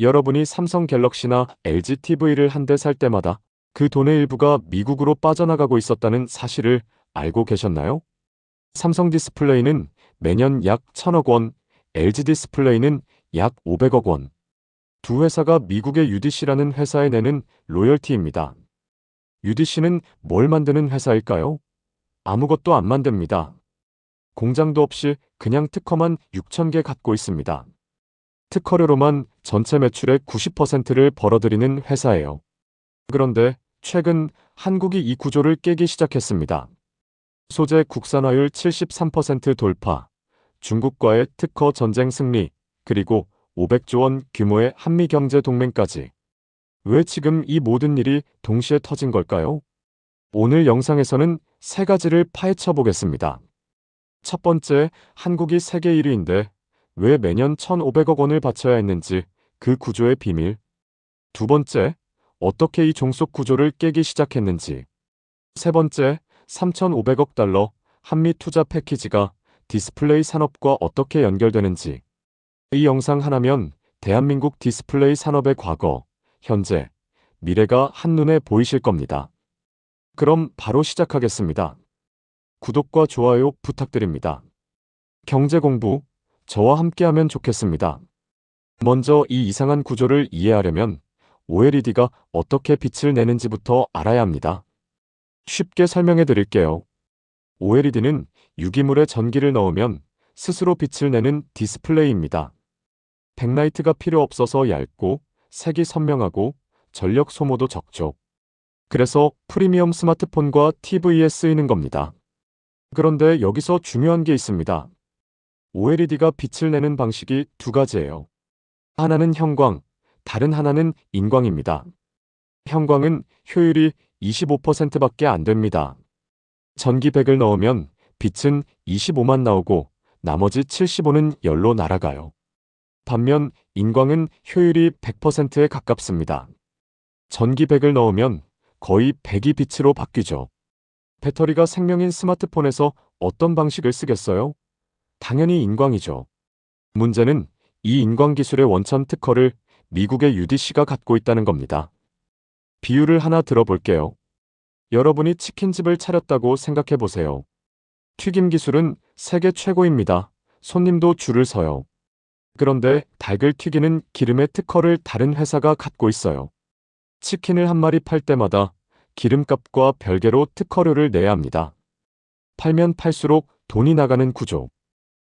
여러분이 삼성 갤럭시나 LG TV를 한 대 살 때마다 그 돈의 일부가 미국으로 빠져나가고 있었다는 사실을 알고 계셨나요? 삼성 디스플레이는 매년 약 1,000억 원, LG 디스플레이는 약 500억 원. 두 회사가 미국의 UDC라는 회사에 내는 로열티입니다. UDC는 뭘 만드는 회사일까요? 아무것도 안 만듭니다. 공장도 없이 그냥 특허만 6,000개 갖고 있습니다. 특허료로만 전체 매출의 90%를 벌어들이는 회사예요. 그런데 최근 한국이 이 구조를 깨기 시작했습니다. 소재 국산화율 73% 돌파, 중국과의 특허 전쟁 승리, 그리고 500조 원 규모의 한미 경제 동맹까지. 왜 지금 이 모든 일이 동시에 터진 걸까요? 오늘 영상에서는 세 가지를 파헤쳐 보겠습니다. 첫 번째, 한국이 세계 1위인데 왜 매년 1,500억 원을 바쳐야 했는지 그 구조의 비밀. 두 번째, 어떻게 이 종속 구조를 깨기 시작했는지. 세 번째, 3,500억 달러 한미 투자 패키지가 디스플레이 산업과 어떻게 연결되는지. 이 영상 하나면 대한민국 디스플레이 산업의 과거, 현재, 미래가 한눈에 보이실 겁니다. 그럼 바로 시작하겠습니다. 구독과 좋아요 부탁드립니다. 경제 공부, 저와 함께하면 좋겠습니다. 먼저 이 이상한 구조를 이해하려면 OLED가 어떻게 빛을 내는지부터 알아야 합니다. 쉽게 설명해 드릴게요. OLED는 유기물에 전기를 넣으면 스스로 빛을 내는 디스플레이입니다. 백라이트가 필요 없어서 얇고 색이 선명하고 전력 소모도 적죠. 그래서 프리미엄 스마트폰과 TV에 쓰이는 겁니다. 그런데 여기서 중요한 게 있습니다. OLED가 빛을 내는 방식이 두 가지예요. 하나는 형광, 다른 하나는 인광입니다. 형광은 효율이 25%밖에 안 됩니다. 전기 100을 넣으면 빛은 25만 나오고 나머지 75는 열로 날아가요. 반면 인광은 효율이 100%에 가깝습니다. 전기 100을 넣으면 거의 100이 빛으로 바뀌죠. 배터리가 생명인 스마트폰에서 어떤 방식을 쓰겠어요? 당연히 인광이죠. 문제는 이 인광 기술의 원천 특허를 미국의 UDC가 갖고 있다는 겁니다. 비유를 하나 들어볼게요. 여러분이 치킨집을 차렸다고 생각해 보세요. 튀김 기술은 세계 최고입니다. 손님도 줄을 서요. 그런데 닭을 튀기는 기름의 특허를 다른 회사가 갖고 있어요. 치킨을 한 마리 팔 때마다 기름값과 별개로 특허료를 내야 합니다. 팔면 팔수록 돈이 나가는 구조.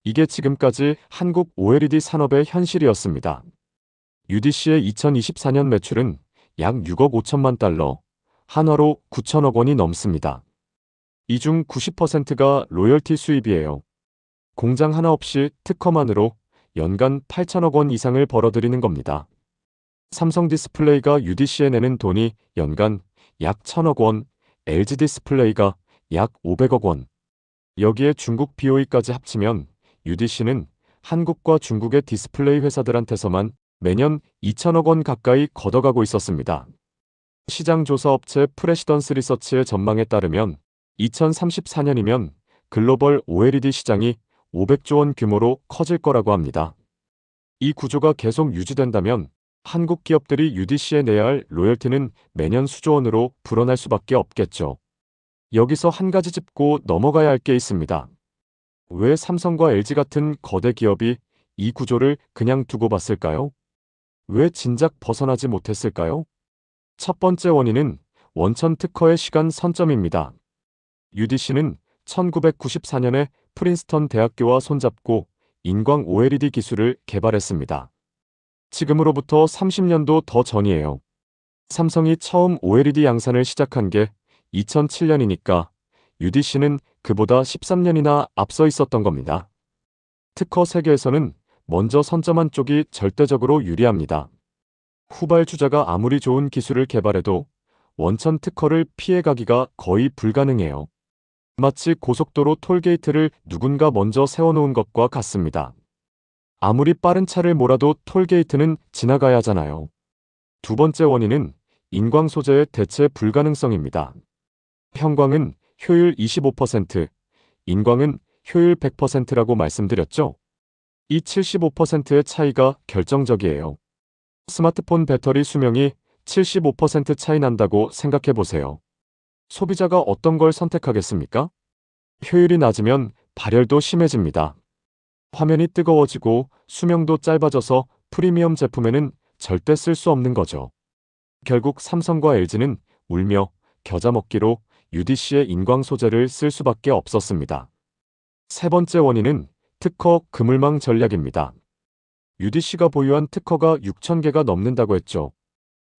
이게 지금까지 한국 OLED 산업의 현실이었습니다. UDC의 2024년 매출은 약 6억 5천만 달러, 한화로 9천억 원이 넘습니다. 이 중 90%가 로열티 수입이에요. 공장 하나 없이 특허만으로 연간 8천억 원 이상을 벌어들이는 겁니다. 삼성 디스플레이가 UDC에 내는 돈이 연간 약 1,000억 원, LG 디스플레이가 약 500억 원. 여기에 중국 BOE까지 합치면 UDC는 한국과 중국의 디스플레이 회사들한테서만 매년 2,000억 원 가까이 걷어가고 있었습니다. 시장조사 업체 프레시던스 리서치의 전망에 따르면 2034년이면 글로벌 OLED 시장이 500조 원 규모로 커질 거라고 합니다. 이 구조가 계속 유지된다면 한국 기업들이 UDC에 내야 할 로열티는 매년 수조 원으로 불어날 수밖에 없겠죠. 여기서 한 가지 짚고 넘어가야 할 게 있습니다. 왜 삼성과 LG 같은 거대 기업이 이 구조를 그냥 두고 봤을까요? 왜 진작 벗어나지 못했을까요? 첫 번째 원인은 원천 특허의 시간 선점입니다. UDC는 1994년에 프린스턴 대학교와 손잡고 인광 OLED 기술을 개발했습니다. 지금으로부터 30년도 더 전이에요. 삼성이 처음 OLED 양산을 시작한 게 2007년이니까 UDC는 그보다 13년이나 앞서 있었던 겁니다. 특허 세계에서는 먼저 선점한 쪽이 절대적으로 유리합니다. 후발주자가 아무리 좋은 기술을 개발해도 원천 특허를 피해가기가 거의 불가능해요. 마치 고속도로 톨게이트를 누군가 먼저 세워놓은 것과 같습니다. 아무리 빠른 차를 몰아도 톨게이트는 지나가야 하잖아요. 두 번째 원인은 인광 소재의 대체 불가능성입니다. 형광은 효율 25%, 인광은 효율 100%라고 말씀드렸죠? 이 75%의 차이가 결정적이에요. 스마트폰 배터리 수명이 75% 차이 난다고 생각해 보세요. 소비자가 어떤 걸 선택하겠습니까? 효율이 낮으면 발열도 심해집니다. 화면이 뜨거워지고 수명도 짧아져서 프리미엄 제품에는 절대 쓸 수 없는 거죠. 결국 삼성과 LG는 울며 겨자 먹기로 UDC의 인광 소재를 쓸 수밖에 없었습니다. 세 번째 원인은 특허 그물망 전략입니다. UDC가 보유한 특허가 6,000개가 넘는다고 했죠.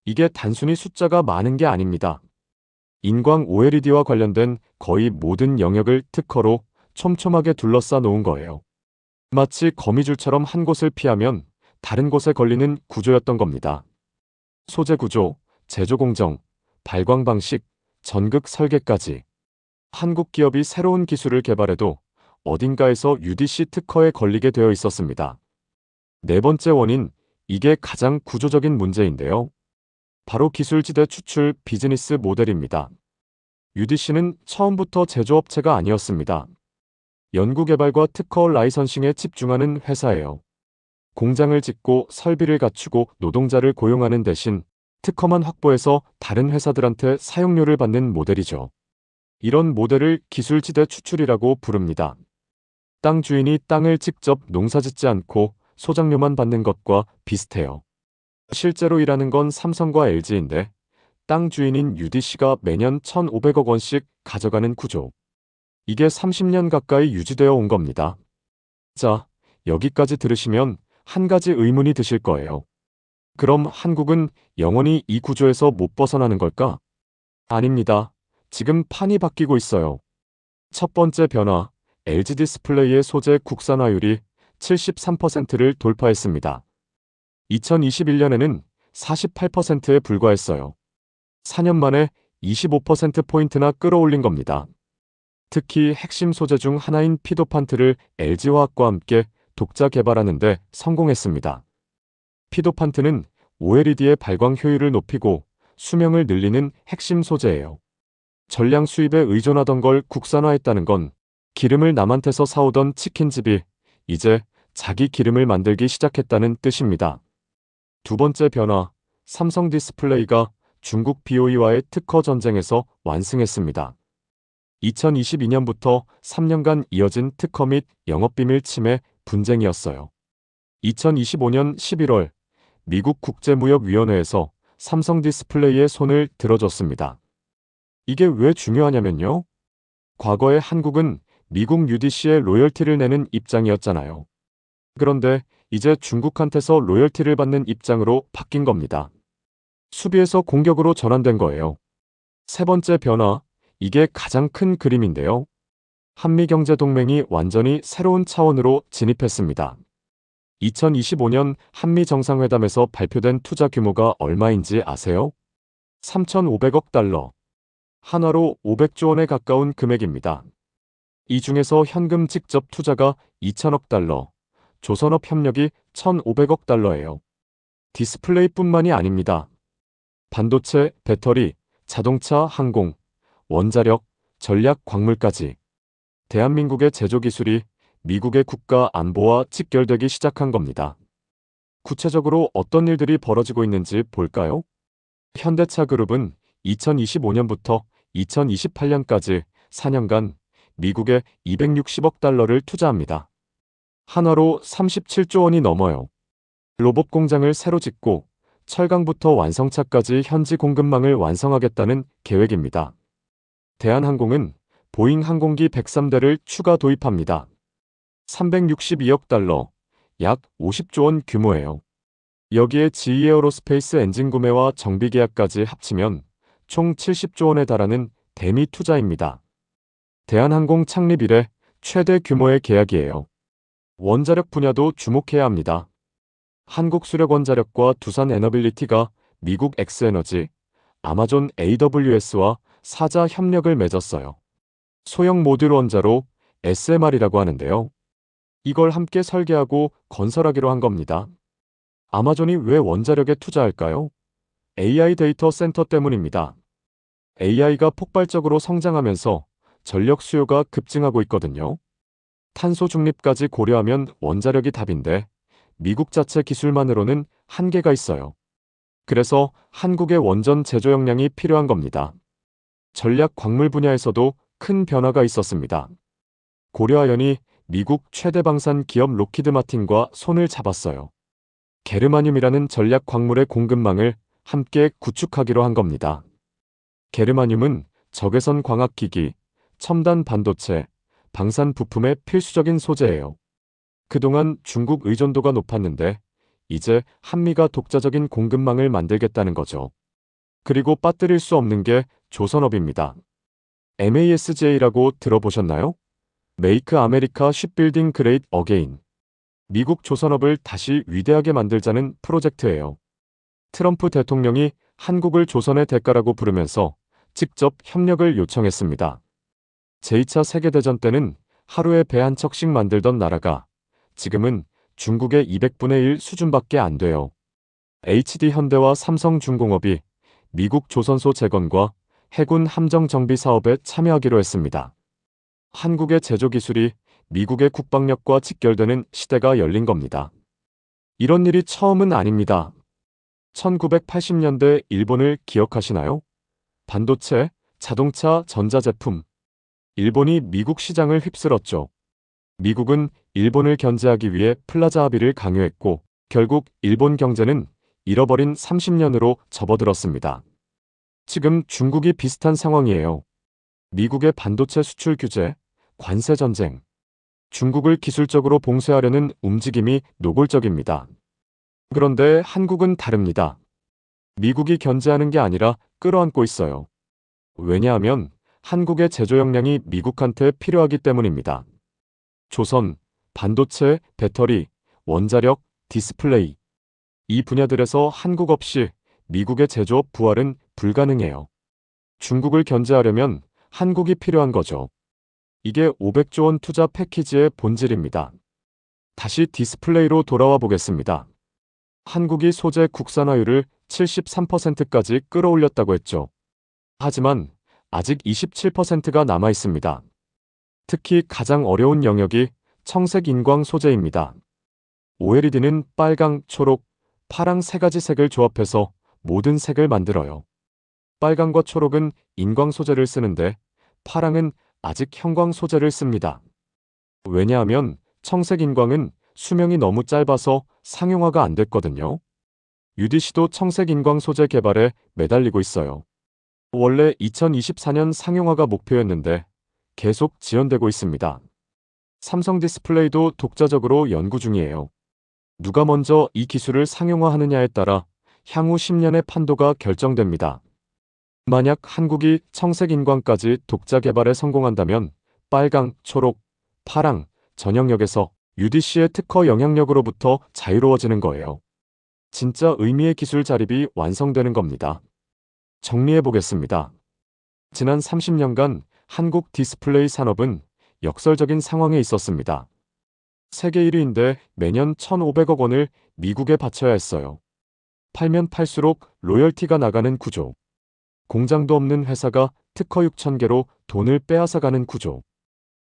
이게 단순히 숫자가 많은 게 아닙니다. 인광 OLED와 관련된 거의 모든 영역을 특허로 촘촘하게 둘러싸 놓은 거예요. 마치 거미줄처럼 한 곳을 피하면 다른 곳에 걸리는 구조였던 겁니다. 소재 구조, 제조 공정, 발광 방식, 전극 설계까지. 한국 기업이 새로운 기술을 개발해도 어딘가에서 UDC 특허에 걸리게 되어 있었습니다. 네 번째 원인, 이게 가장 구조적인 문제인데요. 바로 기술지대 추출 비즈니스 모델입니다. UDC는 처음부터 제조업체가 아니었습니다. 연구개발과 특허 라이선싱에 집중하는 회사예요. 공장을 짓고 설비를 갖추고 노동자를 고용하는 대신 특허만 확보해서 다른 회사들한테 사용료를 받는 모델이죠. 이런 모델을 기술지대 추출이라고 부릅니다. 땅 주인이 땅을 직접 농사짓지 않고 소장료만 받는 것과 비슷해요. 실제로 일하는 건 삼성과 LG인데 땅 주인인 UDC가 매년 1,500억 원씩 가져가는 구조. 이게 30년 가까이 유지되어 온 겁니다. 자, 여기까지 들으시면 한 가지 의문이 드실 거예요. 그럼 한국은 영원히 이 구조에서 못 벗어나는 걸까? 아닙니다. 지금 판이 바뀌고 있어요. 첫 번째 변화, LG 디스플레이의 소재 국산화율이 73%를 돌파했습니다. 2021년에는 48%에 불과했어요. 4년 만에 25%포인트나 끌어올린 겁니다. 특히 핵심 소재 중 하나인 피도판트를 LG화학과 함께 독자 개발하는 데 성공했습니다. 피도판트는 OLED의 발광 효율을 높이고 수명을 늘리는 핵심 소재예요. 전량 수입에 의존하던 걸 국산화했다는 건 기름을 남한테서 사오던 치킨집이 이제 자기 기름을 만들기 시작했다는 뜻입니다. 두 번째 변화, 삼성 디스플레이가 중국 BOE와의 특허 전쟁에서 완승했습니다. 2022년부터 3년간 이어진 특허 및 영업비밀 침해 분쟁이었어요. 2025년 11월 미국 국제무역위원회에서 삼성 디스플레이의 손을 들어줬습니다. 이게 왜 중요하냐면요. 과거에 한국은 미국 UDC에 로열티를 내는 입장이었잖아요. 그런데 이제 중국한테서 로열티를 받는 입장으로 바뀐 겁니다. 수비에서 공격으로 전환된 거예요. 세 번째 변화, 이게 가장 큰 그림인데요. 한미경제동맹이 완전히 새로운 차원으로 진입했습니다. 2025년 한미정상회담에서 발표된 투자 규모가 얼마인지 아세요? 3,500억 달러. 한화로 500조 원에 가까운 금액입니다. 이 중에서 현금 직접 투자가 2,000억 달러, 조선업 협력이 1,500억 달러예요. 디스플레이뿐만이 아닙니다. 반도체, 배터리, 자동차, 항공, 원자력, 전략 광물까지. 대한민국의 제조기술이 미국의 국가 안보와 직결되기 시작한 겁니다. 구체적으로 어떤 일들이 벌어지고 있는지 볼까요? 현대차 그룹은 2025년부터 2028년까지 4년간 미국에 260억 달러를 투자합니다. 한화로 37조 원이 넘어요. 로봇 공장을 새로 짓고 철강부터 완성차까지 현지 공급망을 완성하겠다는 계획입니다. 대한항공은 보잉 항공기 103대를 추가 도입합니다. 362억 달러, 약 50조 원 규모예요. 여기에 GE 에어로스페이스 엔진 구매와 정비 계약까지 합치면 총 70조 원에 달하는 대미 투자입니다. 대한항공 창립 이래 최대 규모의 계약이에요. 원자력 분야도 주목해야 합니다. 한국수력원자력과 두산에너빌리티가 미국 엑스에너지, 아마존 AWS와 사자 협력을 맺었어요. 소형 모듈 원자로 SMR이라고 하는데요. 이걸 함께 설계하고 건설하기로 한 겁니다. 아마존이 왜 원자력에 투자할까요? AI 데이터 센터 때문입니다. AI가 폭발적으로 성장하면서 전력 수요가 급증하고 있거든요. 탄소 중립까지 고려하면 원자력이 답인데 미국 자체 기술만으로는 한계가 있어요. 그래서 한국의 원전 제조 역량이 필요한 겁니다. 전략 광물 분야에서도 큰 변화가 있었습니다. 고려아연이 미국 최대 방산 기업 로키드 마틴과 손을 잡았어요. 게르마늄이라는 전략 광물의 공급망을 함께 구축하기로 한 겁니다. 게르마늄은 적외선 광학기기, 첨단 반도체, 방산 부품의 필수적인 소재예요. 그동안 중국 의존도가 높았는데 이제 한미가 독자적인 공급망을 만들겠다는 거죠. 그리고 빠뜨릴 수 없는 게 조선업입니다. MASGA라고 들어보셨나요? Make America Shipbuilding Great Again. 미국 조선업을 다시 위대하게 만들자는 프로젝트예요. 트럼프 대통령이 한국을 조선의 대가라고 부르면서 직접 협력을 요청했습니다. 제2차 세계대전 때는 하루에 배 한 척씩 만들던 나라가 지금은 중국의 200분의 1 수준밖에 안 돼요. HD 현대와 삼성중공업이 미국 조선소 재건과 해군 함정 정비 사업에 참여하기로 했습니다. 한국의 제조 기술이 미국의 국방력과 직결되는 시대가 열린 겁니다. 이런 일이 처음은 아닙니다. 1980년대 일본을 기억하시나요? 반도체, 자동차, 전자제품. 일본이 미국 시장을 휩쓸었죠. 미국은 일본을 견제하기 위해 플라자 합의를 강요했고 결국 일본 경제는 잃어버린 30년으로 접어들었습니다. 지금 중국이 비슷한 상황이에요. 미국의 반도체 수출 규제, 관세 전쟁. 중국을 기술적으로 봉쇄하려는 움직임이 노골적입니다. 그런데 한국은 다릅니다. 미국이 견제하는 게 아니라 끌어안고 있어요. 왜냐하면 한국의 제조 역량이 미국한테 필요하기 때문입니다. 조선, 반도체, 배터리, 원자력, 디스플레이. 이 분야들에서 한국 없이 미국의 제조업 부활은 불가능해요. 중국을 견제하려면 한국이 필요한 거죠. 이게 500조 원 투자 패키지의 본질입니다. 다시 디스플레이로 돌아와 보겠습니다. 한국이 소재 국산화율을 73%까지 끌어올렸다고 했죠. 하지만 아직 27%가 남아 있습니다. 특히 가장 어려운 영역이 청색 인광 소재입니다. OLED는 빨강, 초록, 파랑 세 가지 색을 조합해서 모든 색을 만들어요. 빨강과 초록은 인광 소재를 쓰는데 파랑은 아직 형광 소재를 씁니다. 왜냐하면 청색 인광은 수명이 너무 짧아서 상용화가 안 됐거든요. UDC도 청색 인광 소재 개발에 매달리고 있어요. 원래 2024년 상용화가 목표였는데 계속 지연되고 있습니다. 삼성 디스플레이도 독자적으로 연구 중이에요. 누가 먼저 이 기술을 상용화하느냐에 따라 향후 10년의 판도가 결정됩니다. 만약 한국이 청색 인광까지 독자 개발에 성공한다면 빨강, 초록, 파랑, 전영역에서 UDC의 특허 영향력으로부터 자유로워지는 거예요. 진짜 의미의 기술 자립이 완성되는 겁니다. 정리해 보겠습니다. 지난 30년간 한국 디스플레이 산업은 역설적인 상황에 있었습니다. 세계 1위인데 매년 1,500억 원을 미국에 바쳐야 했어요. 팔면 팔수록 로열티가 나가는 구조. 공장도 없는 회사가 특허 6,000개로 돈을 빼앗아가는 구조.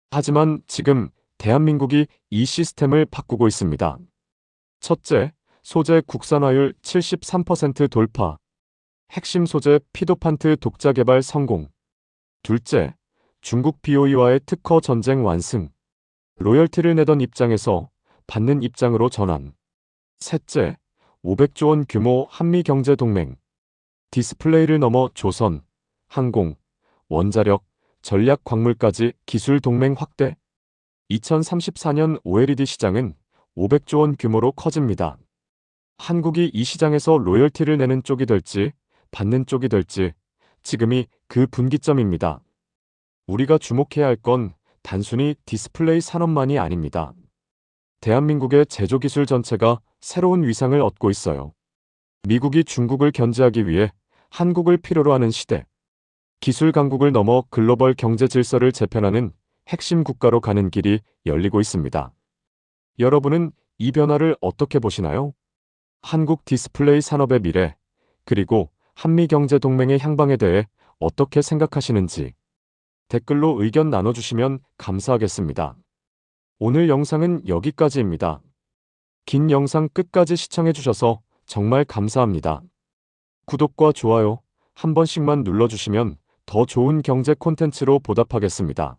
하지만 지금 대한민국이 이 시스템을 바꾸고 있습니다. 첫째, 소재 국산화율 73% 돌파. 핵심 소재 피도판트 독자 개발 성공. 둘째, 중국 BOE와의 특허 전쟁 완승. 로열티를 내던 입장에서 받는 입장으로 전환. 셋째, 500조 원 규모 한미 경제 동맹. 디스플레이를 넘어 조선, 항공, 원자력, 전략 광물까지 기술 동맹 확대. 2034년 OLED 시장은 500조 원 규모로 커집니다. 한국이 이 시장에서 로열티를 내는 쪽이 될지 받는 쪽이 될지 지금이 그 분기점입니다. 우리가 주목해야 할 건 단순히 디스플레이 산업만이 아닙니다. 대한민국의 제조기술 전체가 새로운 위상을 얻고 있어요. 미국이 중국을 견제하기 위해 한국을 필요로 하는 시대. 기술 강국을 넘어 글로벌 경제 질서를 재편하는 핵심 국가로 가는 길이 열리고 있습니다. 여러분은 이 변화를 어떻게 보시나요? 한국 디스플레이 산업의 미래, 그리고 한미 경제 동맹의 향방에 대해 어떻게 생각하시는지 댓글로 의견 나눠주시면 감사하겠습니다. 오늘 영상은 여기까지입니다. 긴 영상 끝까지 시청해주셔서 정말 감사합니다. 구독과 좋아요 한 번씩만 눌러주시면 더 좋은 경제 콘텐츠로 보답하겠습니다.